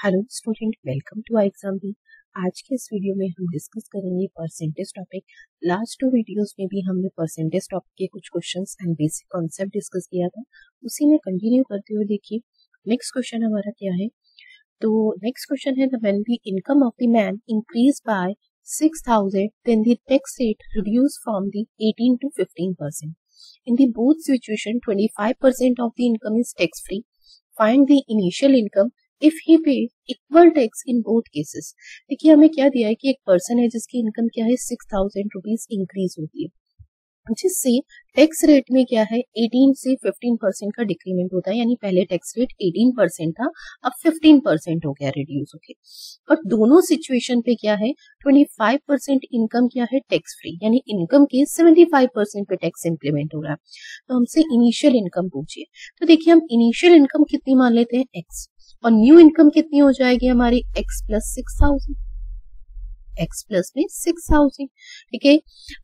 Hello student, welcome to exam भी। आज के इस वीडियो में हम डिस्कस करेंगे परसेंटेज टॉपिक। लास्ट 2 वीडियोस में भी हमने परसेंटेज टॉपिक के कुछ questions and basic concept discuss किया था, उसी में कंटिन्यू करते हुए देखिए नेक्स्ट क्वेश्चन हमारा क्या है। तो नेक्स्ट क्वेश्चन है, when the income of the man increase by 6000 then the tax rate reduce from the 18 to 15%. In the both situation 25% of the income is tax free. Find the initial income if he paid equal tax in both cases. देखिए हमें क्या दिया है कि एक person है जिसकी income क्या है 6000 रुपीज इंक्रीज होती है, जिससे टैक्स रेट में क्या है 18 से 15% का डिक्रीमेंट होता है। यानी पहले टैक्स रेट 18% था, अब 15% हो गया रिड्यूस होके। और दोनों सिचुएशन पे क्या है 25% इनकम क्या है टैक्स फ्री, यानी इनकम के 75% पे टैक्स इंप्लीमेंट हो रहा है। तो हमसे इनिशियल इनकम पूछिए, तो देखिए हम इनिशियल इनकम कितनी मान लेते हैं एक्स, और न्यू इनकम कितनी हो जाएगी हमारी एक्स प्लस 6000, एक्स प्लस में 6000। ठीक है,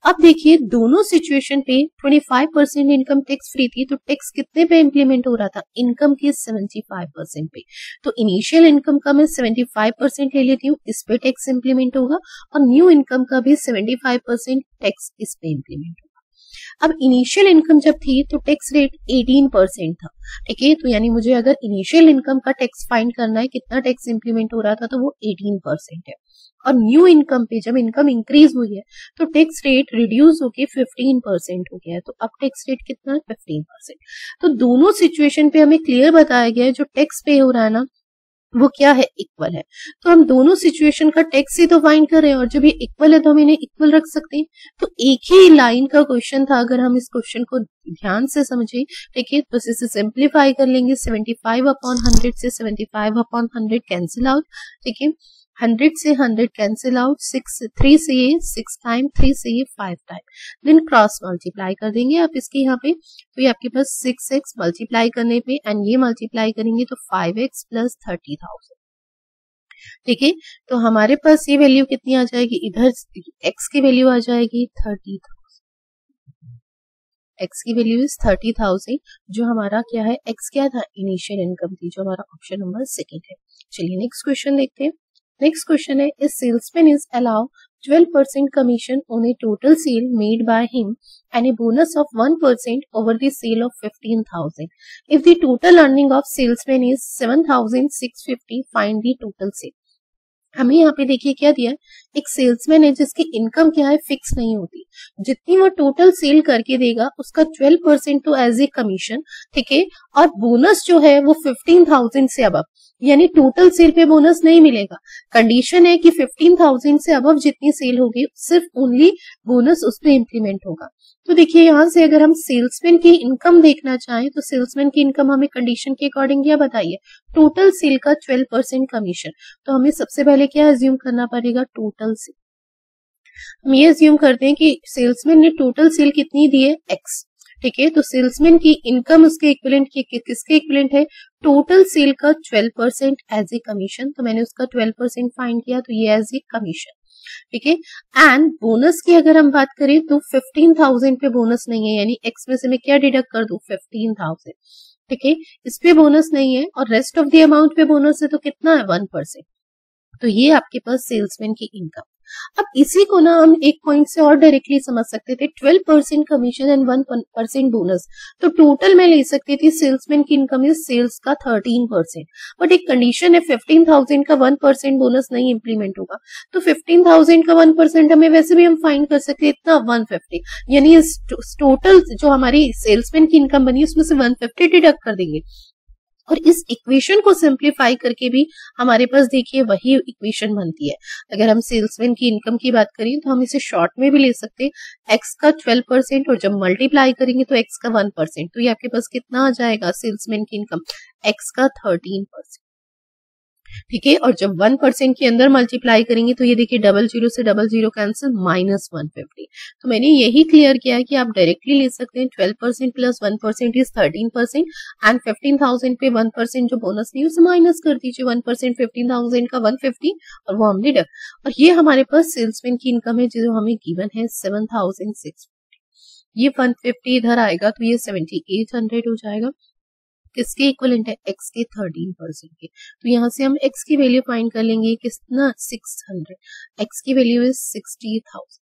अब देखिए दोनों सिचुएशन पे 25% इनकम टैक्स फ्री थी, तो टैक्स कितने पे इंप्लीमेंट हो रहा था, इनकम के 75% पे। तो इनिशियल इनकम का मैं 75% ले लेती हूँ, इस पे टैक्स इंप्लीमेंट होगा, और न्यू इनकम का भी 75% टैक्स इस पे इंप्लीमेंट होगा। अब इनिशियल इनकम जब थी तो टैक्स रेट 18% था। ठीक है, तो यानी मुझे अगर इनिशियल इनकम का टैक्स फाइंड करना है, कितना टैक्स इंप्लीमेंट हो रहा था, तो वो 18% है। और न्यू इनकम पे जब इनकम इंक्रीज हुई है तो टैक्स रेट रिड्यूस होके 15% हो गया है। तो अब टैक्स रेट कितना है 15%। तो दोनों सिचुएशन पे हमें क्लियर बताया गया है जो टैक्स पे हो रहा है ना वो क्या है, इक्वल है। तो हम दोनों सिचुएशन का टैक्स ही तो फाइंड कर रहे हैं, और जब ये इक्वल है तो हम इन्हें इक्वल रख सकते हैं। तो एक ही लाइन का क्वेश्चन था, अगर हम इस क्वेश्चन को ध्यान से समझे, ठीक है, तो इसे सिंप्लीफाई कर लेंगे। 75/100 से 75/100 कैंसिल आउट। ठीक है, 100 से 100 कैंसिल आउट, 3 से ये 6 टाइम, 3 से ये 5 टाइम, देन क्रॉस मल्टीप्लाई कर देंगे आप इसके यहाँ पे। तो ये आपके पास 6x मल्टीप्लाई करने पे एंड ये मल्टीप्लाई करेंगे तो 5x प्लस 30,000। ठीक है, तो हमारे पास ये वैल्यू कितनी आ जाएगी, इधर x की वैल्यू आ जाएगी 30,000। x की वैल्यू इज 30,000, जो हमारा क्या है, x क्या था, इनिशियल इनकम थी, जो हमारा ऑप्शन नंबर 2 है। चलिए नेक्स्ट क्वेश्चन देखते हैं। नेक्स्ट क्वेश्चन है, इस salesman is allow 12% commission on a total sale made by him and a bonus of 1% over the sale of 15,000. If the total earning of salesman is 7,650, find the total sale. हमें यहाँ पे देखिए क्या दिया है, एक सेल्समैन है जिसकी इनकम क्या है, फिक्स नहीं होती। जितनी वो टोटल सेल करके देगा उसका 12% तो एज ए कमीशन, ठीक है, और बोनस जो है वो 15,000 से अबव, यानी टोटल सेल पे बोनस नहीं मिलेगा। कंडीशन है कि 15,000 से अबव जितनी सेल होगी सिर्फ ओनली बोनस उस पर इंप्लीमेंट होगा। तो देखिए यहाँ से अगर हम सेल्समैन की इनकम देखना चाहें तो सेल्समैन की इनकम हमें कंडीशन के अकॉर्डिंग क्या बताइए, टोटल सेल का 12% कमीशन। तो हमें सबसे पहले क्या एज्यूम करना पड़ेगा, टोटल सेल। हम ये एज्यूम करते हैं कि सेल्समैन ने टोटल सेल कितनी दी है, एक्स। ठीक है, तो सेल्समैन की इनकम उसके इक्विवेलेंट किसके इक्विवेलेंट है, टोटल सेल का 12% एज ए कमीशन। तो मैंने उसका 12% फाइंड किया, तो ये एज ए कमीशन। ठीक है, एंड बोनस की अगर हम बात करें तो 15,000 पे बोनस नहीं है, यानी एक्स में से मैं क्या डिडक्ट कर दूं, 15,000। ठीक है, इस पे बोनस नहीं है, और रेस्ट ऑफ द अमाउंट पे बोनस है, तो कितना है 1%। तो ये आपके पास सेल्समैन की इनकम। अब इसी को ना हम एक पॉइंट से और डायरेक्टली समझ सकते थे, 12% कमीशन एंड 1% बोनस। तो टोटल मैं ले सकती थी सेल्समैन की इनकम इज सेल्स का 13%, बट एक कंडीशन है 15,000 का 1% बोनस नहीं इंप्लीमेंट होगा। तो 15,000 का 1% हमें वैसे भी हम फाइंड कर सकते हैं, इतना 150, यानी इस टोटल जो हमारी सेल्समैन की इनकम बनी उसमें से 150 डिडक्ट कर देंगे। और इस इक्वेशन को सिंप्लीफाई करके भी हमारे पास देखिए वही इक्वेशन बनती है। अगर हम सेल्समैन की इनकम की बात करें तो हम इसे शॉर्ट में भी ले सकते हैं, एक्स का 12% और जब मल्टीप्लाई करेंगे तो एक्स का 1%। तो ये आपके पास कितना आ जाएगा, सेल्समैन की इनकम एक्स का 13%। ठीक है, और जब 1% के अंदर मल्टीप्लाई करेंगे तो ये देखिए 00 से 00 कैंसिल, -150। तो मैंने यही क्लियर किया है कि आप डायरेक्टली ले सकते हैं, 12% प्लस 1% इज 13%, एंड 15,000 पे 1% जो बोनस नहीं उसे माइनस कर दीजिए, 1% 15,000 का 150, और वो हमने और ये हमारे पास सेल्समैन की इनकम है जो हमें गिवन है 7,650। ये 150 इधर आएगा तो ये 7,800 हो जाएगा। किसके इक्वलेंट है, x के 13% के। तो यहाँ से हम x की वैल्यू फाइंड कर लेंगे, कितना 600, x की वैल्यू इज 60,000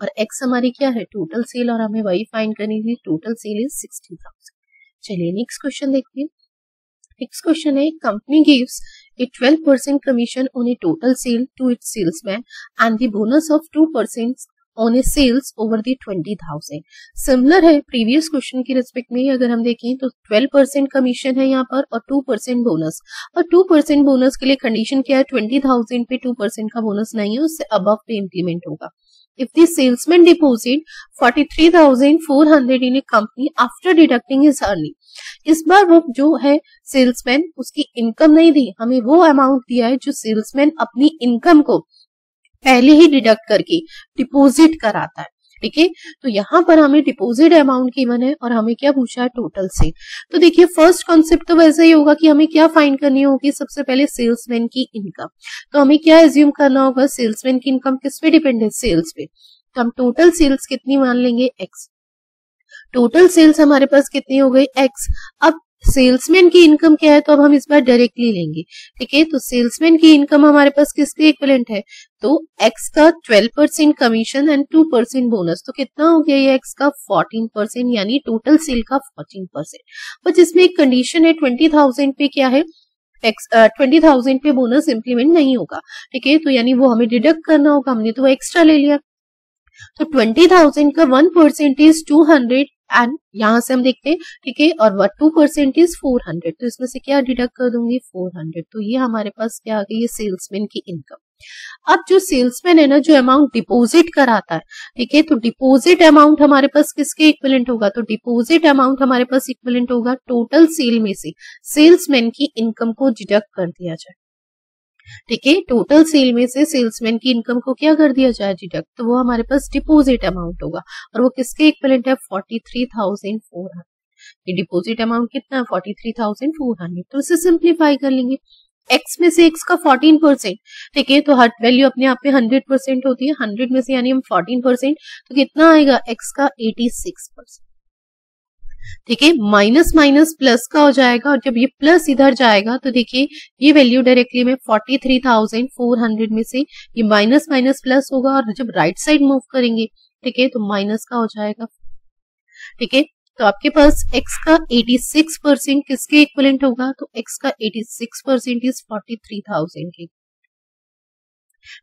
और x हमारी क्या है, टोटल सेल, और हमें वही फाइंड करनी थी, टोटल सेल इज 60,000। चलिए नेक्स्ट क्वेश्चन देखते हैं। नेक्स्ट क्वेश्चन है, company gives a 12% commission on a total sale to its salesman and the bonus of 2% on a sales over the 20,000। Similar है प्रीवियस क्वेश्चन की respect में। अगर हम देखें तो 12% कमीशन है यहाँ पर और 2% बोनस, और 2% बोनस के लिए कंडीशन क्या है, 20,000 पे 2% का बोनस नहीं है, उससे अबव पे इम्प्लीमेंट होगा। If the salesman deposit 43,400 in a company after deducting his earning, इस बार वो जो है सेल्समैन उसकी इनकम नहीं दी, हमें वो अमाउंट दिया है जो सेल्समैन अपनी इनकम को पहले ही डिडक्ट करके डिपॉजिट कराता है। ठीक है, तो यहाँ पर हमें डिपॉजिट अमाउंट गिवन है और हमें क्या पूछा है, टोटल से। तो देखिए फर्स्ट कॉन्सेप्ट तो वैसा ही होगा कि हमें क्या फाइंड करनी होगी, सबसे पहले सेल्समैन की इनकम। तो हमें क्या एज्यूम करना होगा, सेल्समैन की इनकम किस पे डिपेंड है, सेल्स पे। तो हम टोटल सेल्स कितनी मान लेंगे, x। टोटल सेल्स हमारे पास कितनी हो गई, x। अब सेल्समैन की इनकम क्या है, तो अब हम इस बार डायरेक्टली लेंगे। ठीक है, तो सेल्समैन की इनकम हमारे पास किसके इक्विवेलेंट है, तो x का 12% कमीशन एंड 2% बोनस, तो कितना हो गया ये x का 14%, यानी टोटल सेल का 14%। बट इसमें एक कंडीशन है, 20,000 पे क्या है, 20,000 पे बोनस इंप्लीमेंट नहीं होगा। ठीक है, तो यानी वो हमें डिडक्ट करना होगा, हमने तो वो एक्स्ट्रा ले लिया। तो 20,000 का 1% इज 200 एंड यहां से हम देखते हैं, ठीक है, और 2% इज 400, तो इसमें से क्या डिडक्ट कर दूंगी, 400। तो ये हमारे पास क्या आ गई, ये सेल्समैन की इनकम। अब जो सेल्समैन है ना, जो अमाउंट डिपॉजिट कराता है, ठीक है, तो डिपॉजिट अमाउंट हमारे पास किसके इक्विवेलेंट होगा, तो डिपॉजिट अमाउंट हमारे पास इक्विवेलेंट होगा टोटल सेल में से सेल्समैन की इनकम को डिडक्ट कर दिया जाए। ठीक है, टोटल सेल में से सेल्समैन की इनकम को क्या कर दिया जाए, डिडक्ट, तो वो हमारे पास डिपॉजिट अमाउंट होगा और वो किसके इक्विवेलेंट है, 43,400। ये डिपॉजिट अमाउंट कितना है, 43,400। तो इसे सिंप्लीफाई कर लेंगे, x में से x का 14%, ठीक है, तो हर वैल्यू अपने आप में 100% होती है, 100 में से यानी हम 14%, तो कितना आएगा, x का 86%। ठीक है, माइनस माइनस प्लस का हो जाएगा और जब ये प्लस इधर जाएगा तो देखिए ये वैल्यू डायरेक्टली में 43,400 में से ये माइनस माइनस प्लस होगा और जब राइट साइड मूव करेंगे, ठीक है, तो माइनस का हो जाएगा। ठीक है, तो आपके पास x का 86% किसके इक्विवेलेंट होगा, तो x का 86% इज 43,000 के।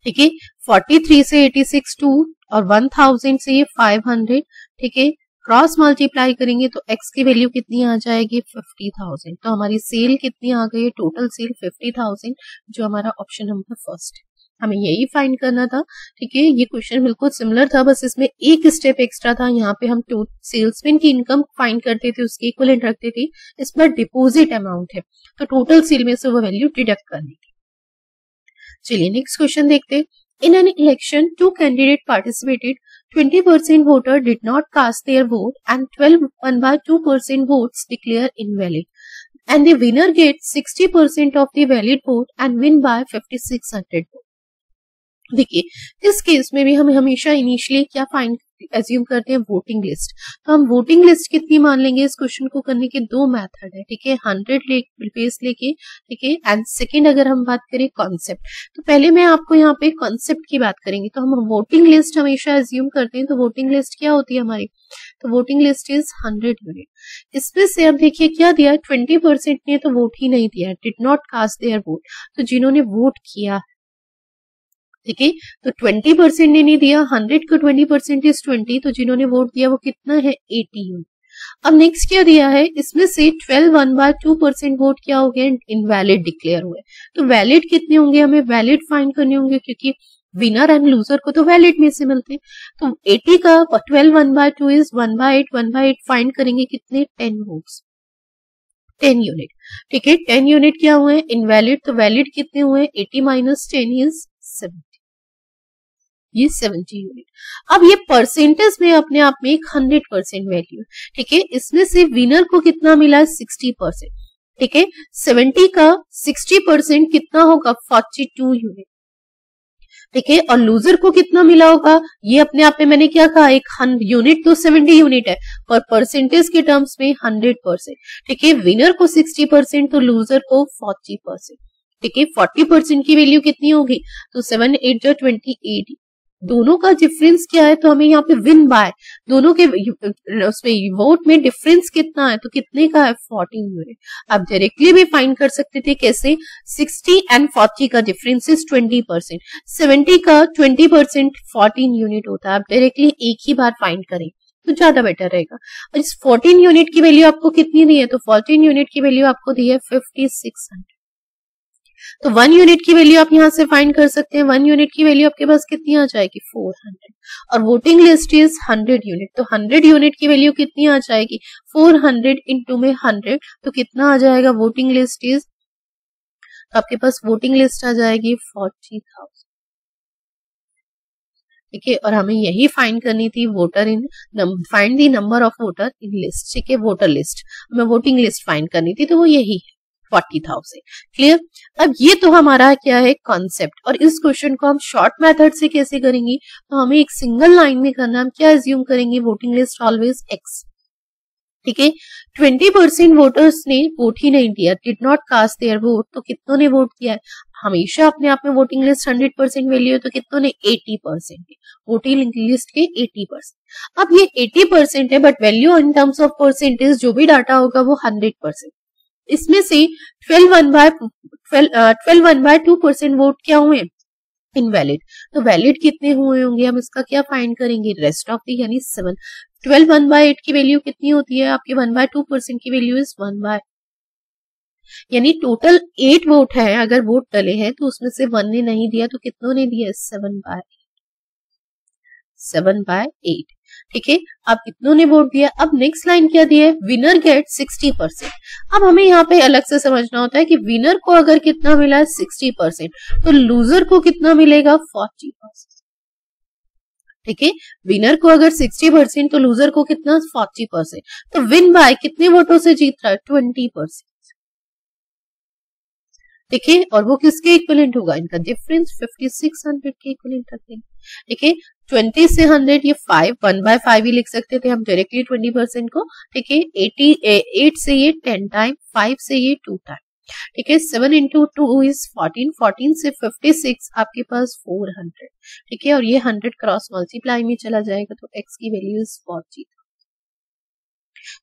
ठीक है, 43 से 86 2 और 1000 से ये 500, ठीक है, क्रॉस मल्टीप्लाई करेंगे तो x की वैल्यू कितनी आ जाएगी, 50,000। तो हमारी सेल कितनी आ गई है, टोटल सेल 50,000, जो हमारा ऑप्शन नंबर फर्स्ट है। हमें यही फाइंड करना था। ठीक है, ये क्वेश्चन बिल्कुल सिमिलर था, बस इसमें एक स्टेप एक्स्ट्रा था। यहाँ पे हम सेल्समैन की इनकम फाइंड करते थे, उसके इक्विवेलेंट रखते थे, इस बार डिपॉजिट अमाउंट है तो टोटल सेल में से वो वैल्यू डिडक्ट करनी थी। चलिए नेक्स्ट क्वेश्चन देखते हैं। In an election, two candidates participated. 20% voter did not cast their vote and 1/2% votes declare invalid. And the winner gets 60% of the valid vote and win by 5,600 vote. देखिए इस case में भी हम हमेशा initially क्या find assume करते हैं, voting list. तो हम वोटिंग लिस्ट कितनी मान लेंगे, इस क्वेश्चन को करने के दो मेथड है। ठीक है, 100 बेस लेके, ठीक है, एंड सेकंड अगर हम बात करें कॉन्सेप्ट, तो पहले मैं आपको यहाँ पे कॉन्सेप्ट की बात करेंगे। तो हम वोटिंग लिस्ट हमेशा एज्यूम करते हैं। तो वोटिंग लिस्ट क्या होती है हमारी, तो वोटिंग लिस्ट इज 100 यूनिट। इसमें से अब देखिए क्या दिया, 20% ने तो वोट ही नहीं दिया, did not cast their vote, तो जिन्होंने वोट किया, ठीक है, तो 20% ने नहीं दिया, 100 का 20% इज 20, तो जिन्होंने वोट दिया वो कितना है, 80 यूनिट। अब नेक्स्ट क्या दिया है, इसमें से 12 1/2% वोट क्या हो गए, इनवैलिड डिक्लेयर हुए। तो वैलिड कितने होंगे, हमें वैलिड फाइंड करने होंगे क्योंकि विनर एंड लूजर को तो वैलिड में से मिलते हैं। तो 80 का 12 1/2 इज 1/8, 1/8 फाइंड करेंगे कितने, 10 वोट्स, 10 यूनिट। ठीक है, 10 यूनिट क्या हुए, इनवैलिड, तो वैलिड कितने हुए, 80 माइनस 10 इज 70, ये 70 यूनिट। अब ये परसेंटेज में अपने आप में एक 100% वैल्यू, ठीक है, इसमें से विनर को कितना मिला, 60%। ठीक है, 70 का 60% कितना होगा, 42 यूनिट। ठीक है, और लूजर को कितना मिला होगा, ये अपने आप में मैंने क्या कहा, एक यूनिट तो 70 यूनिट है, पर परसेंटेज के टर्म्स में 100%। ठीक है, विनर को 60% तो लूजर को 40%। ठीक है, 40% की वैल्यू कितनी होगी, तो 7 8 जो 28, दोनों का डिफरेंस क्या है, तो हमें यहाँ पे विन बाय, दोनों के उसमें वोट में डिफरेंस कितना है, तो कितने का है, 14 यूनिट। आप डायरेक्टली भी फाइंड कर सकते थे, कैसे, 60 एंड 40 का डिफरेंस इज 20%, 70 का 20% 14 यूनिट होता है। आप डायरेक्टली एक ही बार फाइंड करें तो ज्यादा बेटर रहेगा। और इस 14 यूनिट की वैल्यू आपको कितनी दी है, तो 14 यूनिट की वैल्यू आपको दी है 5600। तो 1 यूनिट की वैल्यू आप यहां से फाइंड कर सकते हैं। 1 यूनिट की वैल्यू आपके पास कितनी आ जाएगी, 400, और वोटिंग लिस्ट इज 100 यूनिट, तो 100 यूनिट की वैल्यू कितनी आ जाएगी, 400 इंटू में 100, तो कितना आ जाएगा, वोटिंग लिस्ट इज, तो आपके पास वोटिंग लिस्ट आ जाएगी 40,000। ठीक है, और हमें यही फाइंड करनी थी, voter in, find the number of voter in list. ठीक है, वोटर लिस्ट, हमें वोटिंग लिस्ट फाइंड करनी थी, तो वो यही है 40,000। क्लियर। अब ये तो हमारा क्या है, कॉन्सेप्ट, और इस क्वेश्चन को हम शॉर्ट मेथड से कैसे करेंगे, तो हमें एक सिंगल लाइन में करना, हम क्या एज्यूम करेंगे, वोटिंग लिस्ट ऑलवेज एक्स। ठीक है, 20% वोटर्स ने वोट ही नहीं दिया, did not cast their vote, तो कितनों ने वोट किया है, हमेशा अपने आप में वोटिंग लिस्ट 100% वैल्यू है, तो कितनों ने 80% है, वोटिंग लिस्ट के 80%। अब ये 80% है, but value in terms of percentage जो भी डाटा होगा वो 100%। इसमें से 12 1/2% वोट क्या हुए, इनवैलिड, तो वैलिड कितने हुए होंगे, हम इसका क्या फाइंड करेंगे, रेस्ट ऑफ दी, यानी 7। 12 1/8 की वैल्यू कितनी होती है, आपकी 1/2% की वैल्यू इज 1/, यानी टोटल 8 वोट है, अगर वोट डले हैं तो उसमें से 1 ने नहीं दिया, तो कितनों ने दिया, 7/8। ठीक है, अब कितनों ने वोट दिया। अब नेक्स्ट लाइन क्या दिया है, विनर गेट 60%। अब हमें यहाँ पे अलग से समझना होता है कि विनर को अगर कितना मिला है 60%, तो लूजर को कितना मिलेगा, 40%। ठीक है, विनर को अगर 60% तो लूजर को कितना, 40%। तो विन बाय कितने वोटों से जीत रहा है, 20%। ठीक है, और वो किसके इक्विवेलेंट होगा, इनका डिफरेंस 5600 के इक्विवेलेंट रखेंगे। ठीक है, 20 से 100 ये 5, 1/5 ही लिख सकते थे हम डायरेक्टली 20% को। ठीक है, 8 से ये 10 टाइम, 5 से ये 2 टाइम। ठीक है, 7 इंटू 2 इज 14, 14 से 56 आपके पास 400। ठीक है, और ये 100 क्रॉस मल्टीप्लाई में चला जाएगा, तो x की वैल्यू इज 40।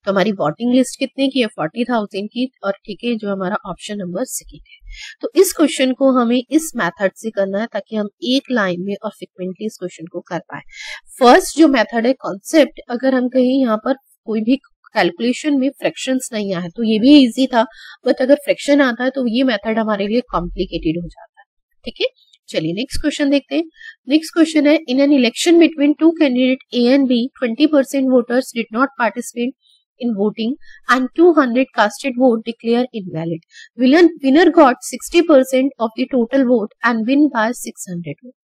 तो हमारी वोटिंग लिस्ट कितने की है, 40,000 की, और ठीक है, जो हमारा ऑप्शन नंबर सेकेंड है। तो इस क्वेश्चन को हमें इस मेथड से करना है, ताकि हम एक लाइन में और फ्रिक्वेंटली इस क्वेश्चन को कर पाए। फर्स्ट जो मेथड है कॉन्सेप्ट, अगर हम कहीं यहाँ पर कोई भी कैलकुलेशन में फ्रैक्शंस नहीं आए तो ये भी इजी था, बट अगर फ्रैक्शन आता है तो ये मेथड हमारे लिए कॉम्प्लिकेटेड हो जाता है। ठीक है, चलिए नेक्स्ट क्वेश्चन देखते हैं। नेक्स्ट क्वेश्चन है, in an election between two candidate A and B, 20% voters did not participate in voting and 200 casted vote declared invalid. Winner got 60% of the total vote and win by 600 vote.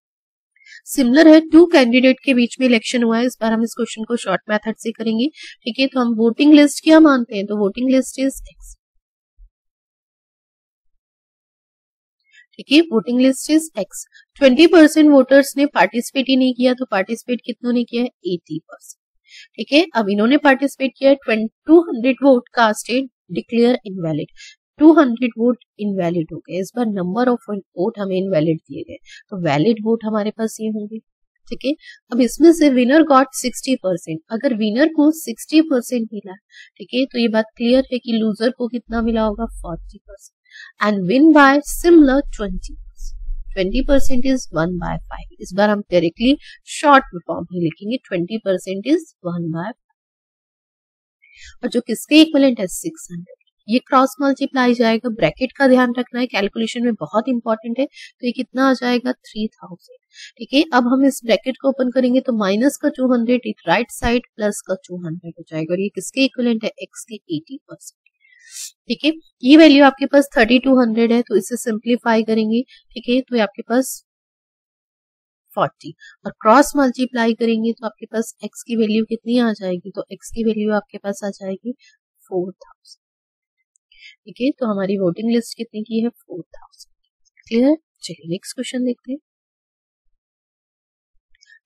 Similar है, two candidate के बीच में election हुआ है। इस बार हम इस question को short method से करेंगे। ठीक है, तो हम वोटिंग लिस्ट क्या मानते हैं, तो वोटिंग लिस्ट इज एक्स। ठीक है, voting list is x. 20% voters ने पार्टिसिपेट ही नहीं किया, तो पार्टिसिपेट कितनों ने किया है, 80%। ठीक है, अब इन्होंने पार्टिसिपेट किया, 200 vote casted declare invalid, 200 vote invalid हो गए। इस बार नंबर ऑफ वोट हमें इनवैलिड दिए गए, तो वैलिड वोट हमारे पास ये होंगे। ठीक है, अब इसमें से विनर गॉट 60%, अगर विनर को 60% मिला, ठीक है, तो ये बात क्लियर है कि लूजर को कितना मिला होगा, 40%, and win bye similar 20% is 1/5। इस बार हम डायरेक्टली शॉर्ट फॉर्म ही लिखेंगे, 20% इज 1/5, और जो किसके इक्विवेलेंट है, 600। ये क्रॉस मल्टीप्लाई जाएगा, ब्रैकेट का ध्यान रखना है, कैलकुलेशन में बहुत इंपॉर्टेंट है। तो ये कितना आ जाएगा, 3000। ठीक है, अब हम इस ब्रैकेट को ओपन करेंगे तो माइनस का 200 राइट साइड, प्लस का 200 हो जाएगा, और ये किसके इक्विवेलेंट है, एक्स के 80%। ठीक है, ये वैल्यू आपके पास 3200 है, तो इसे सिंप्लीफाई करेंगे। ठीक है, तो आपके पास 40, और क्रॉस मल्टीप्लाई करेंगे तो आपके पास x की वैल्यू कितनी आ जाएगी, तो x की वैल्यू आपके पास आ जाएगी 4000। ठीक है, तो हमारी वोटिंग लिस्ट कितनी की है, 4000। क्लियर। चलिए नेक्स्ट क्वेश्चन देखते हैं।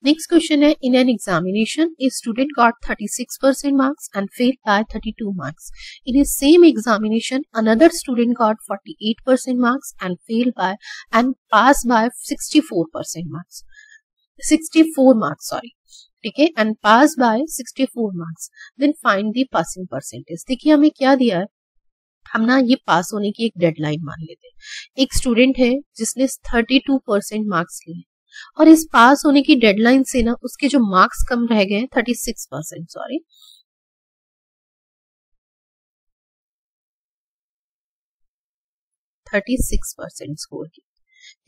नेक्स्ट क्वेश्चन है, in an examination a student got 36% marks and failed by 32 marks. In a same examination another student got 48% marks and failed by and pass by 64% marks, 64 marks sorry, ठीक है, and pass by 64 marks. Then find the passing percentage. देखिए हमें क्या दिया है, हम ना ये पास होने की एक डेडलाइन मान लेते हैं. एक स्टूडेंट है जिसने 32% मार्क्स लिए और इस पास होने की डेडलाइन से ना उसके जो मार्क्स कम रह गए 36% सॉरी, 36% स्कोर किया.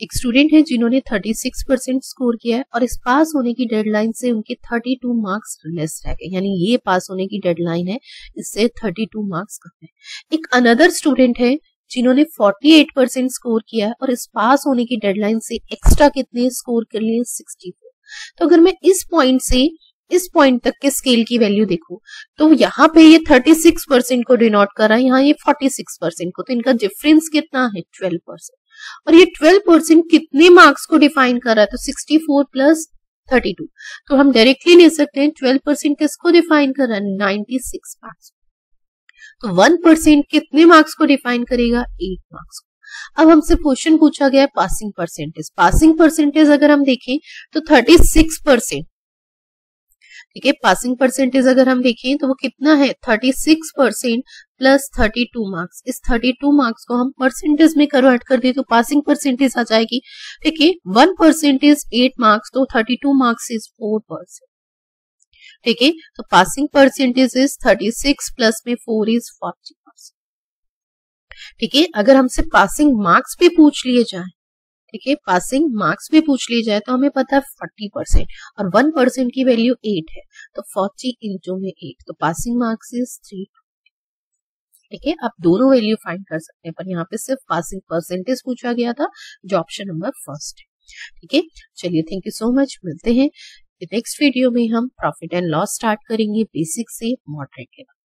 एक स्टूडेंट है जिन्होंने 36% स्कोर किया है और इस पास होने की डेडलाइन से उनके 32 मार्क्स लेस रह गए, यानी ये पास होने की डेडलाइन है, इससे 32 मार्क्स कम है. एक अनदर स्टूडेंट है जिन्होंने 48% स्कोर किया है और इस पास होने की डेडलाइन से एक्स्ट्रा कितने स्कोर कर लिए, 64. तो अगर मैं इस पॉइंट से इस पॉइंट तक के स्केल की वैल्यू देखूं तो यहाँ पे ये 36% को डिनोट कर रहा है, यहाँ ये 46% को, तो इनका डिफरेंस कितना है, 12%. और ये 12% कितने मार्क्स को डिफाइन कर रहा है, तो 64 प्लस 32. तो हम डायरेक्टली ले सकते हैं 12% किसको डिफाइन कर रहा है, 96 मार्क्स. तो 1% कितने मार्क्स को डिफाइन करेगा, 8 मार्क्स. अब हमसे क्वेश्चन पूछा गया है पासिंग परसेंटेज. पासिंग परसेंटेज अगर हम देखें तो 36%, ठीक है, पासिंग परसेंटेज अगर हम देखें तो वो कितना है, 36% प्लस 32 मार्क्स. इस 32 मार्क्स को हम परसेंटेज में कन्वर्ट कर दे तो पासिंग परसेंटेज आ जाएगी. ठीक है, 1% इज 8 मार्क्स, तो 32 मार्क्स इज 4%. ठीक है, तो पासिंग परसेंटेज इज 36 प्लस में 4 इज 40%. ठीक है, अगर हमसे पासिंग मार्क्स पे पूछ लिए जाए, ठीक है, पासिंग मार्क्स भी पूछ लिए जाए तो हमें पता है 40% और 1% की वैल्यू 8 है, तो 40 इंटू में 8, तो पासिंग मार्क्स इज 3. ठीक है, आप दोनों वैल्यू फाइंड कर सकते हैं, पर यहाँ पे सिर्फ पासिंग परसेंटेज पूछा गया था जो ऑप्शन नंबर फर्स्ट है. ठीक है, चलिए थैंक यू सो मच. मिलते हैं नेक्स्ट वीडियो में. हम प्रॉफिट एंड लॉस स्टार्ट करेंगे बेसिक से मॉडरेट के बाद.